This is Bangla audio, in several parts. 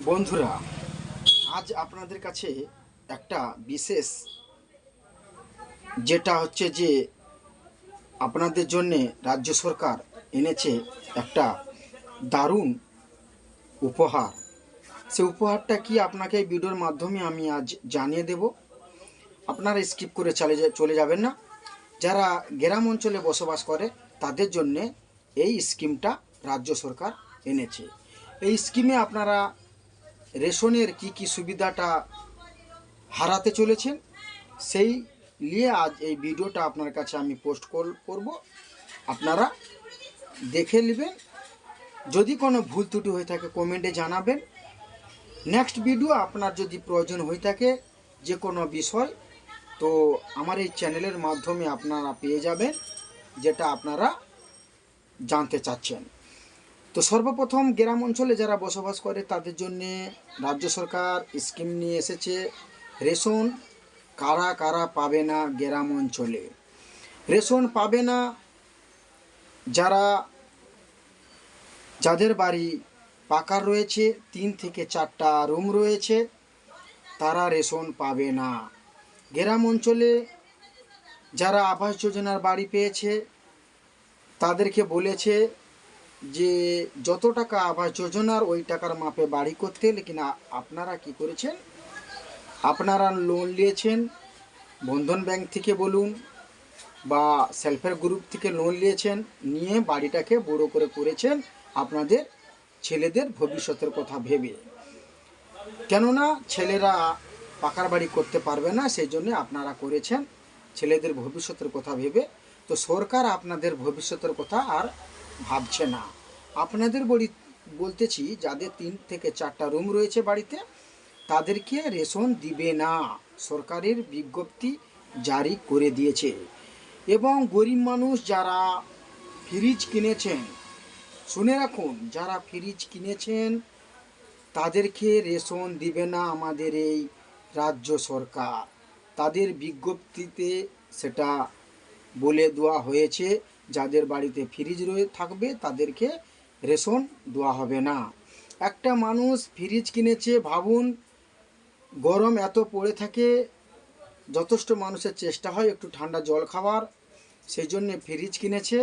বন্ধুরা, আজ আপনাদের কাছে একটা বিশেষ যেটা হচ্ছে যে আপনাদের জন্যে রাজ্য সরকার এনেছে একটা দারুণ উপহার। সে উপহারটা কি আপনাকে এই ভিডিওর মাধ্যমে আমি আজ জানিয়ে দেব। আপনারা স্কিপ করে চলে যাবেন না। যারা গ্রাম অঞ্চলে বসবাস করে তাদের জন্যে এই স্কিমটা রাজ্য সরকার এনেছে। এই স্কিমে আপনারা রেশনের কি সুবিধাটা হারাতে চলেছেন সেই নিয়ে আজ এই ভিডিওটা আপনার কাছে আমি পোস্ট করব। আপনারা দেখে নেবেন। যদি কোনো ভুল ত্রুটি হয়ে থাকে কমেন্টে জানাবেন। নেক্সট ভিডিও আপনার যদি প্রয়োজন হয়ে থাকে যে কোনো বিষয়, তো আমার এই চ্যানেলের মাধ্যমে আপনারা পেয়ে যাবেন যেটা আপনারা জানতে চাচ্ছেন। তো সর্বপ্রথম গ্রাম অঞ্চলে যারা বসবাস করে তাদের জন্যে রাজ্য সরকার স্কিম নিয়ে এসেছে। রেশন কারা কারা পাবে না গ্রাম অঞ্চলে? রেশন পাবে না যাদের বাড়ি পাকা রয়েছে, 3 থেকে 4টা রুম রয়েছে, তারা রেশন পাবে না। গ্রাম অঞ্চলে যারা আবাস যোজনার বাড়ি পেয়েছে তাদেরকে বলেছে যে যত টাকা আবাস যোজনার ওই টাকার মাপে বাড়ি করতে, লেকিন আপনারা কি করেছেন? আপনারা লোন নিয়েছেন, বন্ধন ব্যাংক থেকে বলুন বা সেলফ হেল্প গ্রুপ থেকে লোন নিয়েছেন, নিয়ে বাড়িটাকে বড় করে করেছেন আপনাদের ছেলেদের ভবিষ্যতের কথা ভেবে। কেননা ছেলেরা পাকার বাড়ি করতে পারবে না, সেই জন্য আপনারা করেছেন ছেলেদের ভবিষ্যতের কথা ভেবে। তো সরকার আপনাদের ভবিষ্যতের কথা আর ভাবছে না। আপনাদের বলতেছি যাদের 3 থেকে 4টা রুম রয়েছে বাড়িতে, তাদেরকে রেশন দিবে না। সরকারের বিজ্ঞপ্তি জারি করে দিয়েছে। এবং গরিব মানুষ যারা ফ্রিজ কিনেছেন, শুনে রাখুন, যারা ফ্রিজ কিনেছেন তাদেরকে রেশন দিবে না আমাদের এই রাজ্য সরকার। তাদের বিজ্ঞপ্তিতে সেটা বলে দেওয়া হয়েছে, যাদের বাড়িতে ফ্রিজ থাকবে তাদেরকে রেশন দেওয়া হবে না। একটা মানুষ ফ্রিজ কিনেছে, ভাবুন গরম এত পড়ে থাকে, যথেষ্ট মানুষের চেষ্টা হয় একটু ঠান্ডা জল খাওয়ার, সেই জন্যে ফ্রিজ কিনেছে,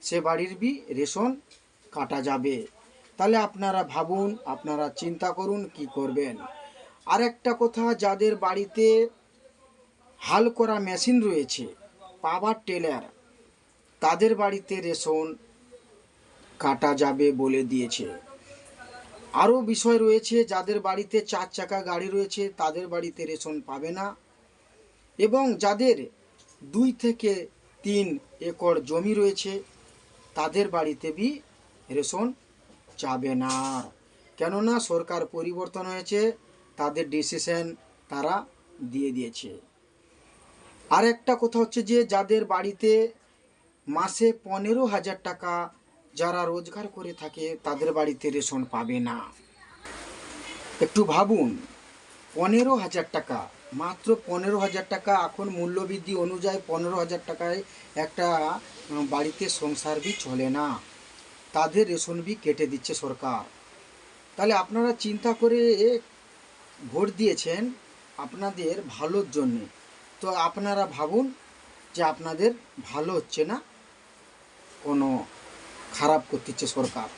সে বাড়ির রেশন কাটা যাবে। তাহলে আপনারা ভাবুন, আপনারা চিন্তা করুন কি করবেন। আর একটা কথা, যাদের বাড়িতে হাল করা মেশিন রয়েছে, পাওয়ার টেলার, তাদের বাড়িতে রেশন কাটা যাবে বলে দিয়েছে। আরও বিষয় রয়েছে, যাদের বাড়িতে 4 চাকা গাড়ি রয়েছে তাদের বাড়িতে রেশন পাবে না। এবং যাদের 2 থেকে 3 একর জমি রয়েছে তাদের বাড়িতে রেশন যাবে না। কেননা সরকার পরিবর্তন হয়েছে, তাদের ডিসিশন তারা দিয়ে দিয়েছে। আর একটা কথা হচ্ছে যে যাদের বাড়িতে মাসে 15,000 টাকা যারা রোজগার করে থাকে তাদের বাড়িতে রেশন পাবে না। একটু ভাবুন, 15,000 টাকা, মাত্র 15,000 টাকা। এখন মূল্যবৃদ্ধি অনুযায়ী 15,000 টাকায় একটা বাড়িতে সংসার চলে না, তাদের রেশন কেটে দিচ্ছে সরকার। তাহলে আপনারা চিন্তা করে ভোট দিয়েছেন আপনাদের ভালোর জন্যে, তো আপনারা ভাবুন যে আপনাদের ভালো হচ্ছে না, কোনো খারাপ করতেছে সরকার।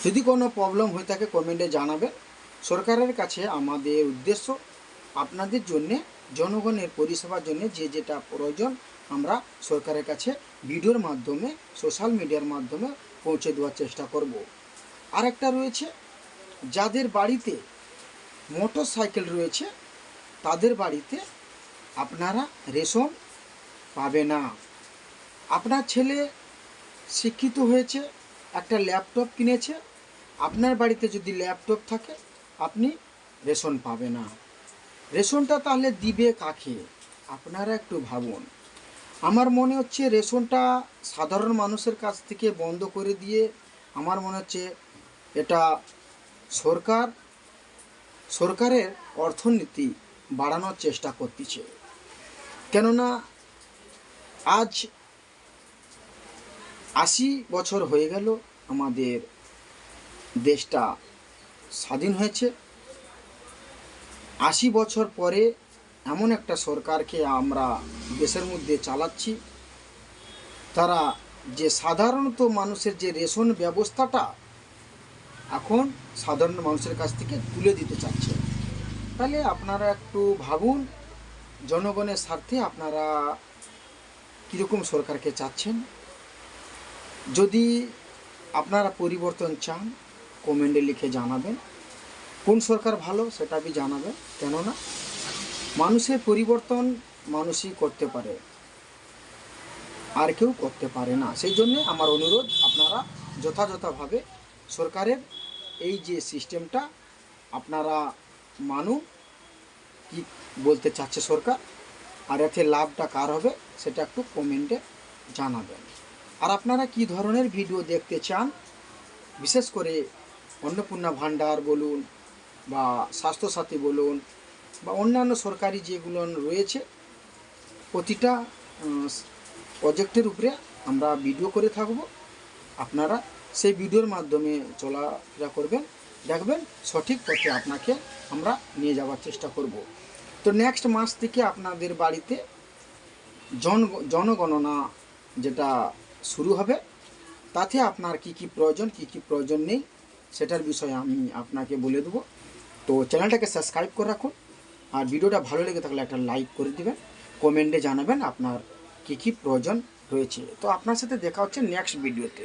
যদি কোনো প্রবলেম হয়ে থাকে কমেন্টে জানাবেন। সরকারের কাছে আমাদের উদ্দেশ্য আপনাদের জন্যে, জনগণের পরিষেবার জন্য যে যেটা প্রয়োজন আমরা সরকারের কাছে ভিডিওর মাধ্যমে, সোশ্যাল মিডিয়ার মাধ্যমে পৌঁছে দেওয়ার চেষ্টা করব। আরেকটা রয়েছে, যাদের বাড়িতে মোটর সাইকেল রয়েছে তাদের বাড়িতে আপনারা রেশন পাবে না। আপনার ছেলে শিক্ষিত হয়েছে, একটা ল্যাপটপ কিনেছে, আপনার বাড়িতে যদি ল্যাপটপ থাকে আপনি রেশন পাবে না। রেশনটা তাহলে দিবে কাকে? আপনারা একটু ভাবুন। আমার মনে হচ্ছে রেশনটা সাধারণ মানুষের কাছ থেকে বন্ধ করে দিয়ে, আমার মনে হচ্ছে এটা সরকারের অর্থনীতি বাড়ানোর চেষ্টা করতেছে। কেননা আজ 80 বছর হয়ে গেল আমাদের দেশটা স্বাধীন হয়েছে, 80 বছর পরে এমন একটা সরকারকে আমরা দেশের মধ্যে চালাচ্ছি, তারা যে সাধারণত মানুষের যে রেশন ব্যবস্থাটা এখন সাধারণ মানুষের কাছ থেকে তুলে দিতে চাচ্ছে। তাহলে আপনারা একটু ভাবুন, জনগণের স্বার্থে আপনারা কীরকম সরকারকে চাচ্ছেন। যদি আপনারা পরিবর্তন চান, কমেন্টে লিখে জানাবেন। কোন সরকার ভালো সেটা আপনি জানাবেন, কেননা মানুষের পরিবর্তন মানুষই করতে পারে, আর কেউ করতে পারে না। সেই জন্যে আমার অনুরোধ, আপনারা যথাযথভাবে সরকারের এই যে সিস্টেমটা আপনারা মানুন, কি বলতে চাচ্ছে সরকার, আর এতে লাভটা কার হবে সেটা একটু কমেন্টে জানাবেন। আর আপনারা কি ধরনের ভিডিও দেখতে চান, বিশেষ করে অন্নপূর্ণা ভাণ্ডার বলুন বা স্বাস্থ্যসাথী বলুন বা অন্যান্য সরকারি যেগুলো রয়েছে, প্রতিটা প্রজেক্টের উপরে আমরা ভিডিও করে থাকব। আপনারা সেই ভিডিওর মাধ্যমে চলাফেরা করবেন, দেখবেন সঠিক পথে আপনাকে আমরা নিয়ে যাওয়ার চেষ্টা করব। তো নেক্সট মাস থেকে আপনাদের বাড়িতে জনগণনা যেটা শুরু হবে, তাতে আপনার কি কি প্রয়োজন, কি কি প্রয়োজন নেই সেটার বিষয়ে আমি আপনাকে বলে দেবো। তো চ্যানেলটাকে সাবস্ক্রাইব করে রাখুন, আর ভিডিওটা ভালো লেগে থাকলে একটা লাইক করে দিবেন, কমেন্টে জানাবেন আপনার কি কি প্রয়োজন রয়েছে। তো আপনার সাথে দেখা হচ্ছে নেক্সট ভিডিওতে।